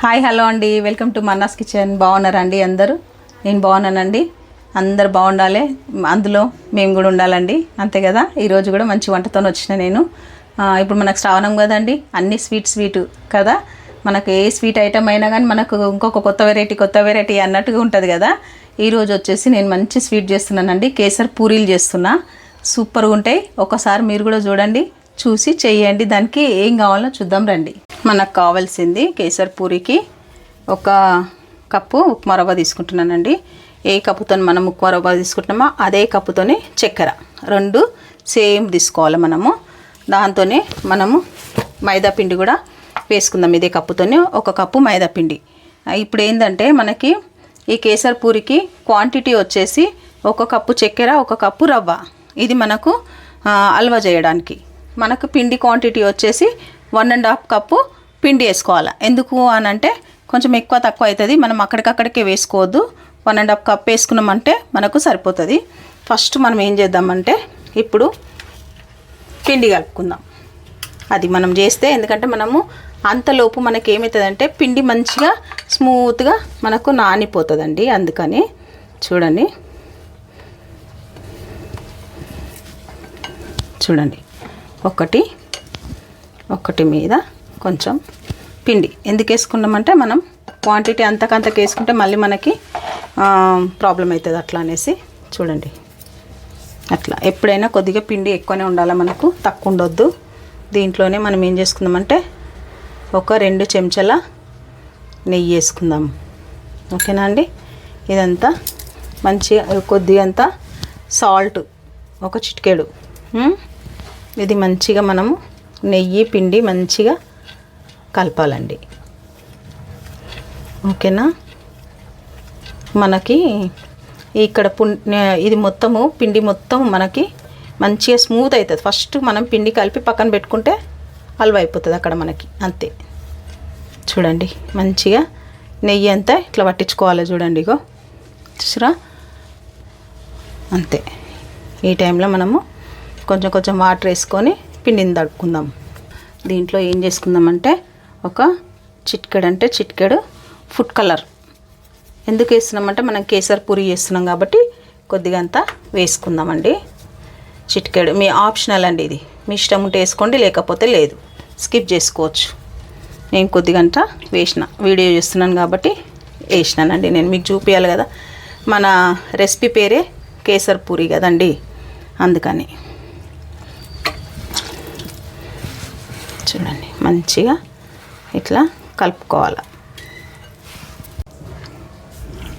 Hi hello అండి, welcome to Manna's kitchen. బాగున్నారా అండి అందరూ? నేను బాగున్నానండి. అందరు బాగుండాలి, అందులో మేము కూడా ఉండాలండి, అంతే కదా. ఈరోజు కూడా మంచి వంటతో వచ్చిన నేను. ఇప్పుడు మనకు శ్రావణం కదండి, అన్ని స్వీట్ కదా. మనకు ఏ స్వీట్ ఐటమ్ అయినా కానీ మనకు ఇంకొక కొత్త వెరైటీ అన్నట్టుగా ఉంటుంది కదా. ఈరోజు వచ్చేసి నేను మంచి స్వీట్ చేస్తున్నానండి. కేసర్ పూరీలు చేస్తున్నా, సూపర్గా ఉంటాయి. ఒకసారి మీరు కూడా చూడండి, చూసి చేయండి. దానికి ఏం కావాలో చూద్దాం రండి. మనకు కావాల్సింది కేసర్ పూరికి ఒక కప్పు ఉప్మా రవ్వ తీసుకుంటున్నానండి. ఏ కప్పుతో మనం ఉప్మా రవ్వ తీసుకుంటున్నామో అదే కప్పుతోనే చక్కెర 2 సేమ్ తీసుకోవాలి మనము. దాంతోనే మనము మైదా పిండి కూడా వేసుకుందాం. ఇదే కప్పుతోనే 1 కప్పు మైదా పిండి. ఇప్పుడు ఏంటంటే మనకి ఈ కేసర్ పూరికి క్వాంటిటీ వచ్చేసి 1 కప్పు చక్కెర, 1 కప్పు రవ్వ. ఇది మనకు హల్వా చేయడానికి. మనకు పిండి క్వాంటిటీ వచ్చేసి 1.5 కప్పు పిండి వేసుకోవాలి. ఎందుకు అని అంటే కొంచెం ఎక్కువ తక్కువ అవుతుంది, మనం అక్కడికక్కడికే వేసుకోవద్దు. 1.5 కప్ వేసుకున్నామంటే మనకు సరిపోతుంది. ఫస్ట్ మనం ఏం చేద్దామంటే ఇప్పుడు పిండి కలుపుకుందాం. అది మనం చేస్తే, ఎందుకంటే మనము అంతలోపు మనకి ఏమవుతుందంటే పిండి మంచిగా స్మూత్గా మనకు నానిపోతుందండి. అందుకని చూడండి ఒకటి మీద కొంచెం పిండి ఎందుకు వేసుకున్నామంటే మనం క్వాంటిటీ అంతకంతకు వేసుకుంటే మళ్ళీ మనకి ప్రాబ్లం అవుతుంది. అట్లా అనేసి చూడండి, అట్లా ఎప్పుడైనా కొద్దిగా పిండి ఎక్కువనే ఉండాలి, మనకు తక్కువ ఉండొద్దు. దీంట్లోనే మనం ఏం చేసుకుందామంటే ఒక 2 చెంచాల నెయ్యి వేసుకుందాం. ఓకేనా అండి. ఇదంతా మంచిగా కొద్దిగా అంతా సాల్ట్, ఒక చిటికెడు. ఇది మంచిగా మనము నెయ్యి పిండి మంచిగా కలపాలండి. ఓకేనా. మనకి ఇక్కడ ఇది మొత్తము పిండి మొత్తం మనకి మంచిగా స్మూత్ అవుతుంది. ఫస్ట్ మనం పిండి కలిపి పక్కన పెట్టుకుంటే హల్వా అయిపోతుంది అక్కడ మనకి, అంతే. చూడండి మంచిగా నెయ్యి అంతా ఇట్లా పట్టించుకోవాలి. చూడండి, ఇగో చూసారా, అంతే. ఈ టైంలో మనము కొంచెం వాటర్ వేసుకొని పిండిని తడుపుకుందాం. దీంట్లో ఏం చేసుకుందామంటే ఒక చిటికెడు ఫుడ్ కలర్. ఎందుకు వేస్తున్నామంటే మనం కేసర్ పూరి చేస్తున్నాం కాబట్టి కొద్దిగా అంతా వేసుకుందామండి. చిటికెడు మీ ఆప్షనల్ అండి, ఇది మీ ఇష్టం ఉంటే వేసుకోండి, లేకపోతే లేదు, స్కిప్ చేసుకోవచ్చు. నేను కొద్దిగా అంతా వేసిన, వీడియో చేస్తున్నాను కాబట్టి వేసినానండి. నేను మీకు చూపించాలి కదా, మన రెసిపీ పేరే కేసర్ పూరి కదండి, అందుకని. చూడండి మంచిగా ఇట్లా కలుపుకోవాలి.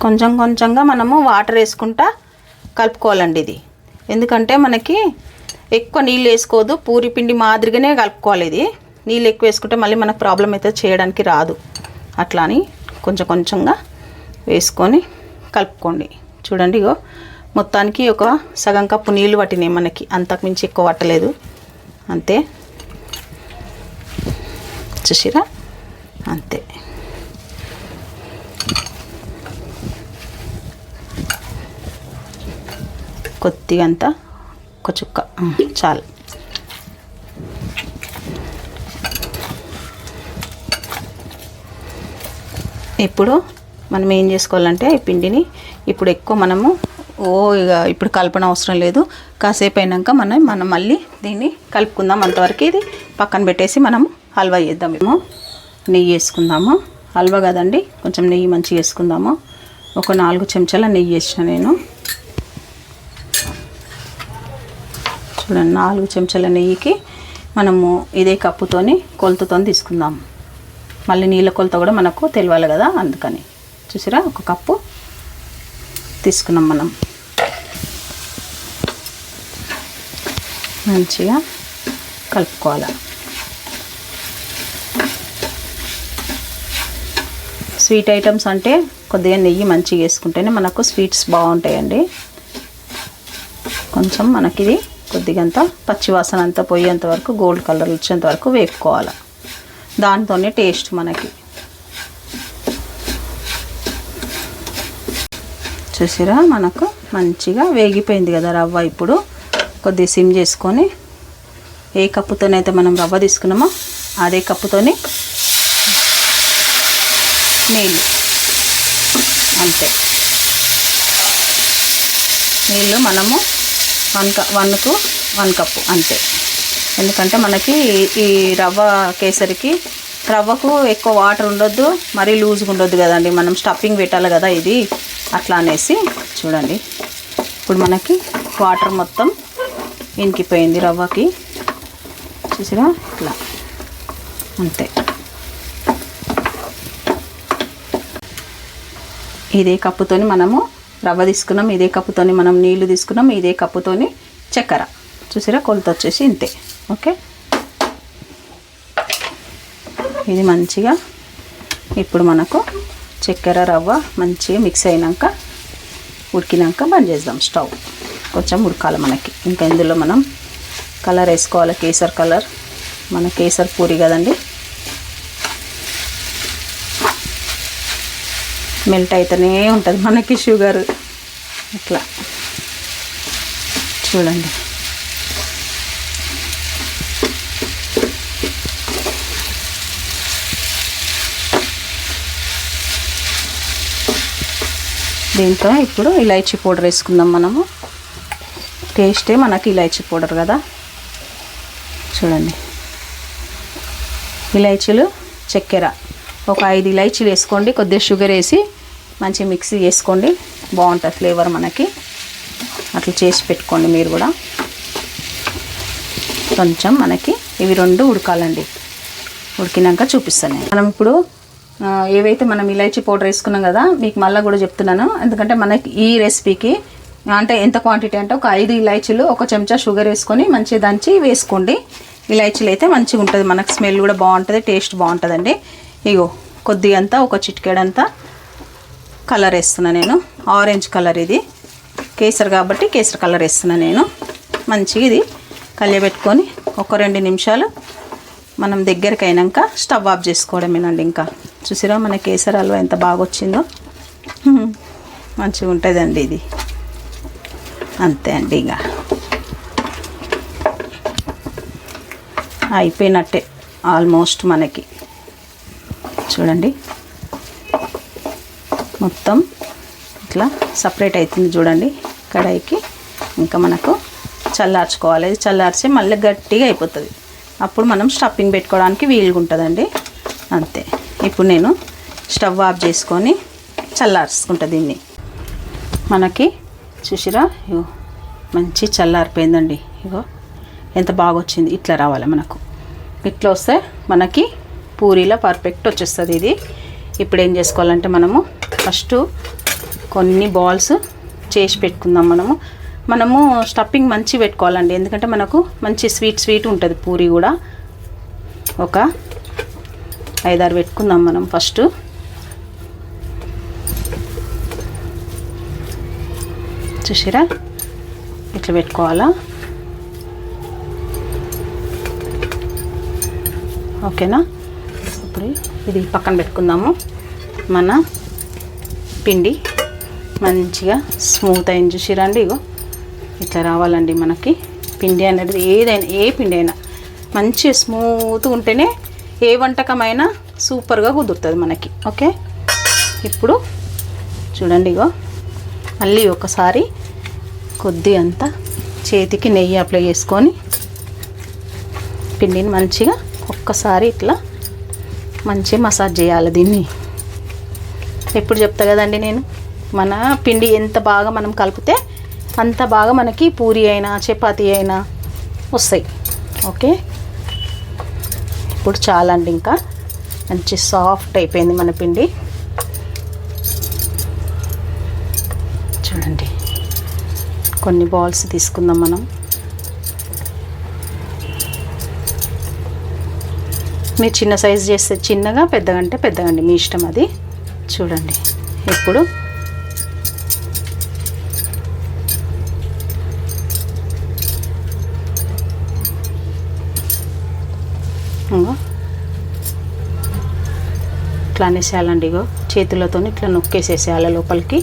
కొంచెంగా మనము వాటర్ వేసుకుంటా కలుపుకోవాలండి ఇది. ఎందుకంటే మనకి ఎక్కువ నీళ్ళు వేసుకోవద్దు, పూరి పిండి మాదిరిగానే కలుపుకోవాలి. ఇది నీళ్ళు ఎక్కువ వేసుకుంటే మళ్ళీ మనకు ప్రాబ్లం అయితే చేయడానికి రాదు. అట్లా అని కొంచెంగా వేసుకొని కలుపుకోండి. చూడండి, ఇగో మొత్తానికి ఒక సగం కప్పు నీళ్ళు పట్టినాయి మనకి, అంతకు మించి ఎక్కువ పట్టలేదు, అంతే. చూసిరా, అంతే. కొద్దిగా అంతా ఒక చుక్క చాలు. ఇప్పుడు మనం ఏం చేసుకోవాలంటే ఈ పిండిని ఇప్పుడు ఎక్కువ మనము ఇప్పుడు కలపన అవసరం లేదు. కాసేపు అయినాక మనం మళ్ళీ దీన్ని కలుపుకుందాం. అంతవరకు ఇది పక్కన పెట్టేసి మనము హల్వా చేద్దాం. మేము నెయ్యి వేసుకుందాము. హల్వా కదండి, కొంచెం నెయ్యి మంచిగా వేసుకుందాము. ఒక 4 చెంచాల నెయ్యి వేసిన నేను. చూడండి, 4 చెంచాల నెయ్యికి మనము ఇదే కప్పుతోని కొలతతో తీసుకుందాం. మళ్ళీ నీళ్ళ కొలత కూడా మనకు తెలియాలి కదా, అందుకని. చూసిరా, 1 కప్పు తీసుకున్నాం మనం. మంచిగా కలుపుకోవాలి. స్వీట్ ఐటమ్స్ అంటే కొద్దిగా నెయ్యి మంచిగా వేసుకుంటేనే మనకు స్వీట్స్ బాగుంటాయండి. కొంచెం మనకి ఇది కొద్దిగా అంతా పచ్చివాసన అంతా పోయేంత వరకు, గోల్డ్ కలర్ వచ్చేంత వరకు వేపుకోవాలి. దాంతోనే టేస్ట్ మనకి. చూసిరా, మనకు మంచిగా వేగిపోయింది కదా రవ్వ. ఇప్పుడు కొద్దిగా సిమ్ చేసుకొని ఏ కప్పుతోనైతే మనం రవ్వ తీసుకున్నామో అదే కప్పుతోని నీళ్ళు అంతే. నీళ్ళు మనము 1 కప్పు అంతే. ఎందుకంటే మనకి ఈ రవ్వ కేసరికి రవ్వకు ఎక్కువ వాటర్ ఉండొద్దు, మరీ లూజ్గా ఉండొద్దు కదండి, మనం స్టఫింగ్ పెట్టాలి కదా ఇది, అట్లా అనేసి. చూడండి ఇప్పుడు మనకి వాటర్ మొత్తం ఇంకిపోయింది రవ్వకి, చూసిరా ఇట్లా అంతే. ఇదే కప్పుతోని మనము రవ్వ తీసుకున్నాం, ఇదే కప్పుతోని మనం నీళ్లు తీసుకున్నాం, ఇదే కప్పుతోని చక్కెర, చూసిరా కొలత వచ్చేసి ఇంతే. ఓకే, ఇది మంచిగా ఇప్పుడు మనకు చక్కెర రవ్వ మంచిగా మిక్స్ అయినాక ఉడికినాక బంద్ చేద్దాం స్టవ్. కొంచెం ఉడకాలి మనకి. ఇంకా ఇందులో మనం కలర్ వేసుకోవాలి, కేసర్ కలర్, మన కేసర్ పూరి కదండి, మెల్ట్ అయితేనే ఉంటుంది మనకి షుగర్. ఇట్లా చూడండి. దీంట్లో ఇప్పుడు ఇలాచీ పౌడర్ వేసుకుందాం మనము. టేస్టే మనకి ఇలాచీ పౌడర్ కదా. చూడండి, ఇలాచీలు, చక్కెర ఒక 5 ఇలాచీలు వేసుకోండి, కొద్దిగా షుగర్ వేసి మంచి మిక్సీ చేసుకోండి, బాగుంటుంది ఫ్లేవర్ మనకి. అట్లా చేసి పెట్టుకోండి మీరు కూడా. కొంచెం మనకి ఇవి 2 ఉడకాలండి, ఉడికినాక చూపిస్తాను. మనం ఇప్పుడు ఏవైతే మనం ఇలాచీ పౌడర్ వేసుకున్నాం కదా, మీకు మళ్ళీ కూడా చెప్తున్నాను, ఎందుకంటే మనకి ఈ రెసిపీకి అంటే ఎంత క్వాంటిటీ అంటే ఒక 5 ఇలాచీలు, 1 చెంచా షుగర్ వేసుకొని మంచిగా దంచి వేసుకోండి. ఇలాచీలు అయితే మంచిగా ఉంటుంది, మనకు స్మెల్ కూడా బాగుంటుంది, టేస్ట్ బాగుంటుందండి. ఇగో కొద్దిగా అంతా, ఒక చిటికెడంతా కలర్ వేస్తున్నా నేను, ఆరెంజ్ కలర్, ఇది కేసర్ కాబట్టి కేసర్ కలర్ వేస్తున్నా నేను. మంచిగా ఇది కలియబెట్టుకొని ఒక 2 నిమిషాలు మనం దగ్గరికి అయినాక స్టవ్ ఆఫ్ చేసుకోవడమేనండి. ఇంకా చూసిరా మన కేసర్ హల్వా ఎంత బాగా వచ్చిందో, మంచిగా ఉంటుందండి ఇది. అంతే అండి, ఇక అయిపోయినట్టే ఆల్మోస్ట్ మనకి. చూడండి మొత్తం ఇట్లా సపరేట్ అవుతుంది చూడండి కడాయికి. ఇంకా మనకు చల్లార్చుకోవాలి, చల్లార్చి మళ్ళీ గట్టిగా అయిపోతుంది, అప్పుడు మనం స్టఫింగ్ పెట్టుకోవడానికి వీలుగా ఉంటుందండి. అంతే. ఇప్పుడు నేను స్టవ్ ఆఫ్ చేసుకొని చల్లార్చుకుంటా దీన్ని. మనకి చూసిరా ఇగో మంచి చల్లారిపోయిందండి. ఇగో ఎంత బాగా వచ్చింది, ఇట్లా రావాలి మనకు. ఇట్లా వస్తే మనకి పూరీలో పర్ఫెక్ట్ వచ్చేస్తుంది ఇది. ఇప్పుడు ఏం చేసుకోవాలంటే మనము ఫస్ట్ కొన్ని బాల్స్ చేసి పెట్టుకుందాం. మనము స్టఫింగ్ మంచి పెట్టుకోవాలండి, ఎందుకంటే మనకు మంచి స్వీట్ ఉంటుంది పూరి కూడా. ఒక 5-6 పెట్టుకుందాం మనం ఫస్ట్. చూసిరా ఇట్లా పెట్టుకోవాలా. ఓకేనా, ఇప్పుడు ఇది పక్కన పెట్టుకుందాము. మన పిండి మంచిగా స్మూత్ అయింది చూసిరా అండి. ఇగో ఇట్లా రావాలండి మనకి పిండి అనేది. ఏదైనా ఏ పిండి అయినా మంచిగా స్మూత్గా ఉంటేనే ఏ వంటకమైనా సూపర్గా కుదురుతుంది మనకి. ఓకే, ఇప్పుడు చూడండి ఇగో మళ్ళీ ఒకసారి కొద్ది అంత చేతికి నెయ్యి అప్లై చేసుకొని పిండిని మంచిగా ఒక్కసారి ఇట్లా మంచిగా మసాజ్ చేయాలి దీన్ని. ఎప్పుడు చెప్తా కదండి నేను, మన పిండి ఎంత బాగా మనం కలిపితే అంత బాగా మనకి పూరి అయినా చపాతీ అయినా వస్తాయి. ఓకే, ఇప్పుడు చాలా అండి, ఇంకా మంచి సాఫ్ట్ అయిపోయింది మన పిండి. చూడండి కొన్ని బాల్స్ తీసుకుందాం మనం. మీరు చిన్న సైజు చేస్తే చిన్నగా, పెద్దగా అంటే పెద్దగా అండి, మీ ఇష్టం అది. చూడండి ఇప్పుడు ఇట్లా అనేసేయాలండి. ఇగో చేతులతో ఇట్లా నొక్కేసేసేయాలి లోపలికి.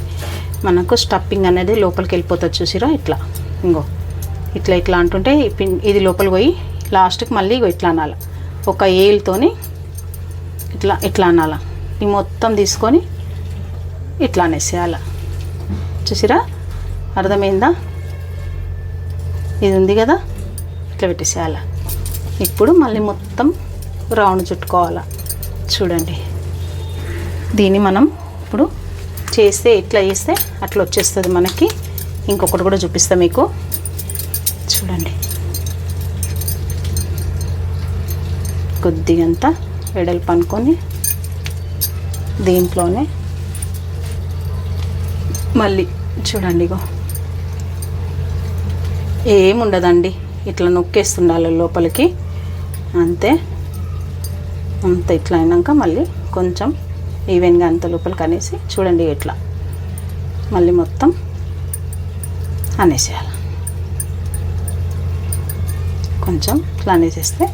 మనకు స్టఫింగ్ అనేది లోపలికి వెళ్ళిపోతుంది చూసిరా. ఇట్లా ఇంకో ఇట్లా అంటుంటే ఇది లోపలికి పోయి లాస్ట్కి మళ్ళీ ఇగో ఇట్లా అనాలి. ఒక ఏలుతోని ఇట్లా అనాలి. ఈ మొత్తం తీసుకొని ఇట్లా అనేసేయాల. చూసిరా, అర్థమైందా? ఇది ఉంది కదా, ఇట్లా పెట్టేసేయాల. ఇప్పుడు మళ్ళీ మొత్తం రౌండ్ చుట్టుకోవాలా. చూడండి, దీన్ని మనం ఇప్పుడు చేస్తే ఇట్లా చేస్తే అట్లా వచ్చేస్తుంది మనకి. ఇంకొకటి కూడా చూపిస్తా మీకు. చూడండి, కొద్దిగంత వెడల్పు అనుకొని దీంట్లోనే మళ్ళీ చూడండి, ఇగో ఏముండదండి, ఇట్లా నొక్కేస్తుండాలి లోపలికి అంతే. అంత ఇట్లా అయినాక మళ్ళీ కొంచెం ఈవెన్గా అంత లోపలికి అనేసి చూడండి, ఇట్లా మళ్ళీ మొత్తం అనేసేయాలి. కొంచెం ఇట్లా అనేసేస్తే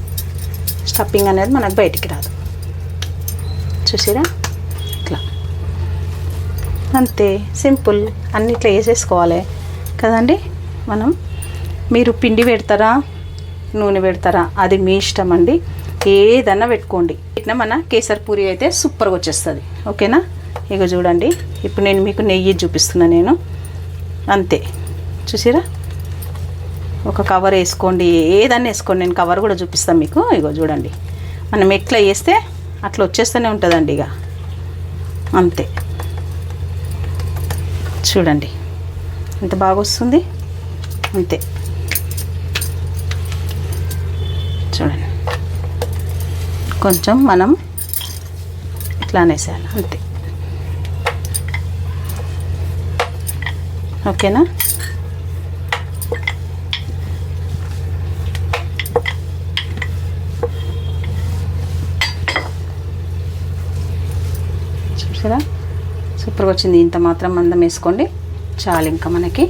స్టఫింగ్ అనేది మనకు బయటికి రాదు. చూసిరా, ఇట్లా అంతే సింపుల్. అన్నీ ఇట్లా వేసేసుకోవాలి కదండి. మీరు పిండి పెడతారా, నూనె పెడతారా, అది మీ ఇష్టం అండి. ఏదన్నా పెట్టుకోండి. ఇట్లా మన కేసర్ పూరి అయితే సూపర్గా వచ్చేస్తుంది. ఓకేనా? ఇక చూడండి, ఇప్పుడు నేను మీకు నెయ్యి చూపిస్తున్నా నేను. అంతే, చూసిరా, ఒక కవర్ వేసుకోండి, ఏదన్నా వేసుకోండి. నేను కవర్ కూడా చూపిస్తాను మీకు. ఇగో చూడండి, మనం ఎట్లా వేస్తే అట్లా వచ్చేస్తూనే ఉంటుందండి. ఇక అంతే, చూడండి ఎంత బాగా వస్తుంది. అంతే, చూడండి, కొంచెం మనం ఇట్లా అనేసేయాలి అంతే. ఓకేనా? చూసారా, సూపర్గా వచ్చింది. ఇంత మాత్రం మందం వేసుకోండి చాలు. ఇంకా మనకి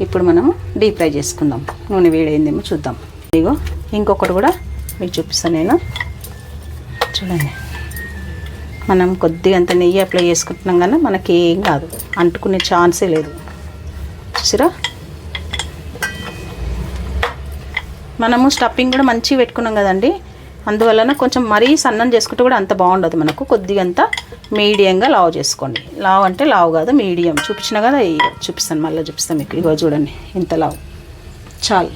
ఇప్పుడు మనము డీప్ ఫ్రై చేసుకుందాం. నూనె వేడైందేమో చూద్దాం. ఇగో ఇంకొకటి కూడా మీకు చూపిస్తాను నేను. చూడండి, మనం కొద్దిగా అంత నెయ్యి అప్లై చేసుకుంటున్నాం కానీ మనకి ఏం కాదు, అంటుకునే ఛాన్సే లేదు. చూసిరా, మనము స్టఫింగ్ కూడా మంచిగా పెట్టుకున్నాం కదండి. అందువలన కొంచెం మరీ సన్నం చేసుకుంటే కూడా అంత బాగుండదు మనకు. కొద్దిగా అంత మీడియంగా లావు చేసుకోండి. లావు అంటే లావు కాదు, మీడియం. చూపించిన కదా, చూపిస్తాను, మళ్ళీ చూపిస్తాను మీకు. ఇగో చూడండి, ఇంత లావు చాలు,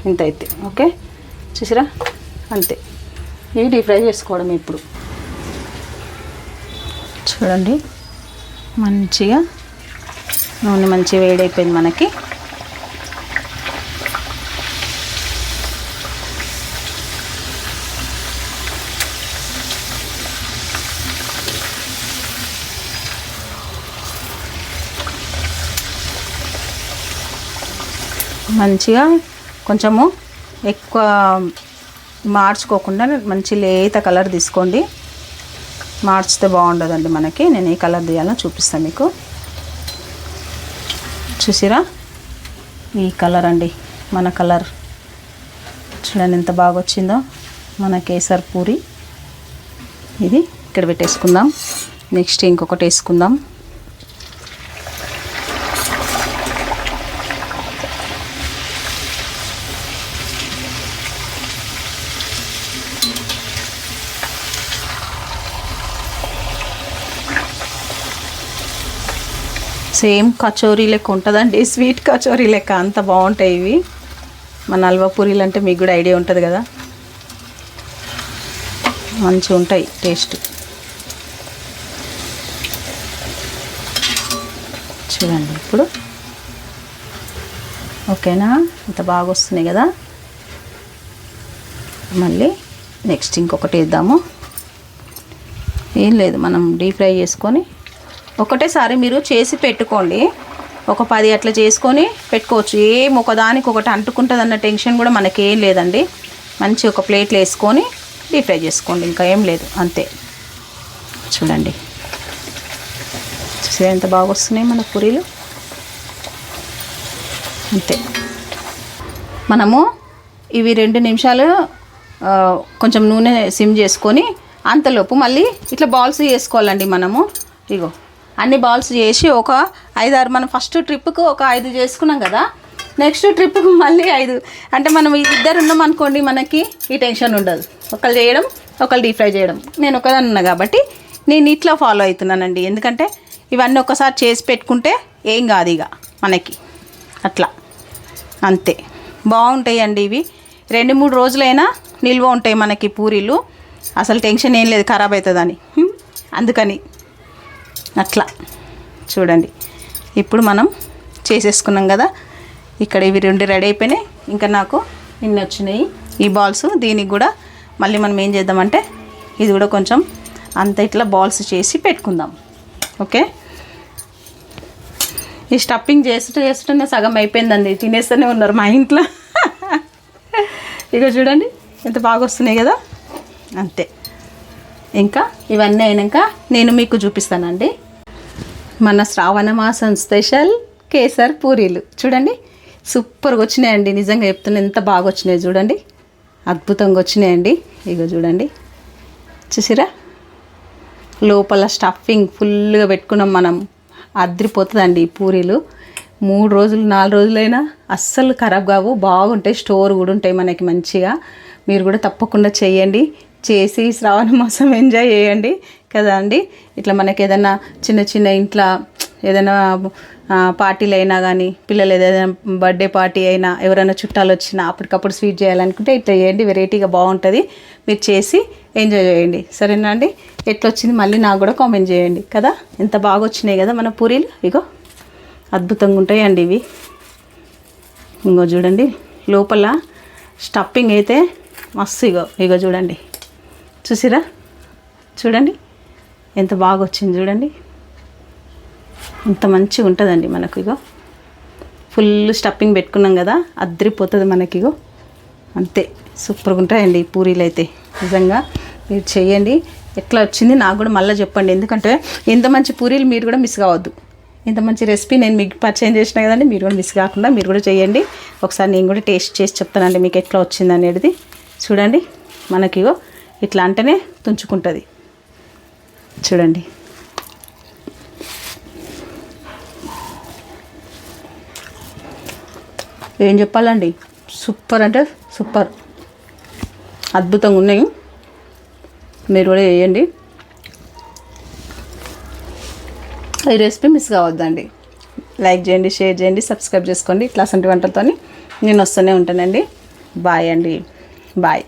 ఇంత అయితే ఓకే. చూసిరా, అంతే. ఇవి డీప్ ఫ్రై చేసుకోవడం. ఇప్పుడు చూడండి, మంచిగా నూనె మంచిగా వేడైపోయింది మనకి. మంచిగా కొంచెము ఎక్కువ మార్చుకోకుండా మంచి లేత కలర్ తీసుకోండి. మార్చితే బాగుండదండి మనకి. నేను ఏ కలర్ తీయాలో చూపిస్తాను మీకు. చూసిరా, ఈ కలర్ అండి మన కలర్. చూడండి ఎంత బాగా వచ్చిందో మన కేసర్ పూరి. ఇది ఇక్కడ పెట్టేసుకుందాం. నెక్స్ట్ ఇంకొకటి వేసుకుందాం. సేమ్ కచోరీ లెక్క ఉంటుందండి, స్వీట్ కచోరీ లెక్క. అంత బాగుంటాయి ఇవి. మన హల్వా పూరీలు అంటే మీకు కూడా ఐడియా ఉంటుంది కదా, మంచిగా ఉంటాయి టేస్ట్. చూడండి ఇప్పుడు ఓకేనా, ఇంత బాగా వస్తున్నాయి కదా. మళ్ళీ నెక్స్ట్ ఇంకొకటి వేద్దాము. ఏం లేదు, మనం డీప్ ఫ్రై చేసుకొని ఒకటేసారి మీరు చేసి పెట్టుకోండి. ఒక 10 అట్లా చేసుకొని పెట్టుకోవచ్చు. ఏం ఒకదానికి ఒకటి అంటుకుంటుంది అన్న టెన్షన్ కూడా మనకేం లేదండి. మంచి ఒక ప్లేట్లో వేసుకొని డీప్ ఫ్రై చేసుకోండి, ఇంకా ఏం లేదు, అంతే. చూడండి, చూసి ఎంత బాగా వస్తున్నాయి మన పూరీలు. అంతే. మనము ఇవి 2 నిమిషాలు కొంచెం నూనె సిమ్ చేసుకొని అంతలోపు మళ్ళీ ఇట్లా బాల్స్ చేసుకోవాలండి మనము. ఇగో అన్ని బాల్స్ చేసి ఒక 5-6, మనం ఫస్ట్ ట్రిప్కు ఒక 5 చేసుకున్నాం కదా, నెక్స్ట్ ట్రిప్కు మళ్ళీ 5. అంటే మనం ఇద్దరు ఉన్నాం అనుకోండి, మనకి ఈ టెన్షన్ ఉండదు. ఒకళ్ళు చేయడం, ఒకళ్ళు డీప్ ఫ్రై చేయడం. నేను ఒకదాన్ని ఉన్నా కాబట్టి నేను ఇట్లా ఫాలో అవుతున్నానండి. ఎందుకంటే ఇవన్నీ ఒకసారి చేసి పెట్టుకుంటే ఏం కాదు ఇక మనకి అట్లా అంతే. బాగుంటాయండి ఇవి. 2-3 రోజులైనా నిల్వ ఉంటాయి మనకి పూరీలు. అసలు టెన్షన్ ఏం లేదు ఖరాబ్ అవుతుందని. అందుకని అట్లా చూడండి. ఇప్పుడు మనం చేసేసుకున్నాం కదా, ఇక్కడ ఇవి 2 రెడీ అయిపోయినాయి. ఇంకా నాకు ఇన్ని వచ్చినాయి ఈ బాల్స్. దీనికి కూడా మళ్ళీ మనం ఏం చేద్దామంటే ఇది కూడా కొంచెం అంత ఇట్లా బాల్స్ చేసి పెట్టుకుందాం. ఓకే, ఈ స్టఫింగ్ చేస్తూనే సగం అయిపోయిందండి. తినేస్తూనే ఉన్నారు మా ఇంట్లో. ఇక చూడండి ఎంత బాగా వస్తున్నాయి కదా, అంతే. ఇంకా ఇవన్నీ అయినాక నేను మీకు చూపిస్తానండి మన శ్రావణ మాసం స్పెషల్ కేసర్ పూరీలు. చూడండి సూపర్గా వచ్చినాయండి. నిజంగా చెప్తున్నా ఎంత బాగా వచ్చినాయి చూడండి, అద్భుతంగా వచ్చినాయండి. ఇక చూడండి చూసిరా, లోపల స్టఫింగ్ ఫుల్గా పెట్టుకున్నాం మనం. అద్రిపోతుందండి ఈ పూరీలు. 3 రోజులు 4 రోజులైనా అస్సలు ఖరాబ్ కావు, బాగుంటాయి. స్టోర్ కూడా ఉంటాయి మనకి మంచిగా. మీరు కూడా తప్పకుండా చేయండి. చేసి శ్రావణ మాసం ఎంజాయ్ చేయండి కదా అండి. ఇట్లా మనకి ఏదైనా చిన్న చిన్న ఇంట్లో ఏదైనా పార్టీలు అయినా కానీ, పిల్లలు ఏదైనా బర్త్డే పార్టీ అయినా, ఎవరైనా చుట్టాలు వచ్చినా అప్పటికప్పుడు స్వీట్ చేయాలనుకుంటే ఇట్లా చేయండి. వెరైటీగా బాగుంటుంది. మీరు చేసి ఎంజాయ్ చేయండి. సరేనా అండి? ఎట్లా వచ్చింది మళ్ళీ నాకు కూడా కామెంట్ చేయండి కదా. ఎంత బాగా వచ్చినాయి కదా మన పూరీలు. ఇగో అద్భుతంగా ఉంటాయండి ఇవి. ఇంకో చూడండి లోపల స్టఫింగ్ అయితే మస్తు. ఇగో చూడండి, చూసిరా చూడండి ఎంత బాగా వచ్చింది చూడండి. ఇంత మంచిగా ఉంటుందండి మనకు. ఇగో ఫుల్ స్టఫింగ్ పెట్టుకున్నాం కదా, అద్రిపోతుంది మనకి. ఇగో అంతే, సూపర్గా ఉంటాయండి ఈ పూరీలు అయితే. నిజంగా మీరు చేయండి. ఎట్లా వచ్చింది నాకు కూడా మళ్ళీ చెప్పండి. ఎందుకంటే ఇంత మంచి పూరీలు మీరు కూడా మిస్ కావద్దు. ఇంత మంచి రెసిపీ నేను మీకు పరిచయం చేసిన కదండి, మీరు కూడా మిస్ కాకుండా మీరు కూడా చేయండి. ఒకసారి నేను కూడా టేస్ట్ చేసి చెప్తానండి మీకు ఎట్లా వచ్చింది అనేది. చూడండి మనకి ఇగో ఇట్లా అంటేనే తుంచుకుంటుంది. చూడండి ఏం చెప్పాలండి, సూపర్ అంటే సూపర్, అద్భుతంగా ఉన్నాయి. మీరు కూడా చేయండి. ఈ రెసిపీ మిస్ కావద్దండి. లైక్ చేయండి, షేర్ చేయండి, సబ్స్క్రైబ్ చేసుకోండి. ఇట్లాంటి వంటలతో నేను వస్తూనే ఉంటానండి. బాయ్ అండి, బాయ్.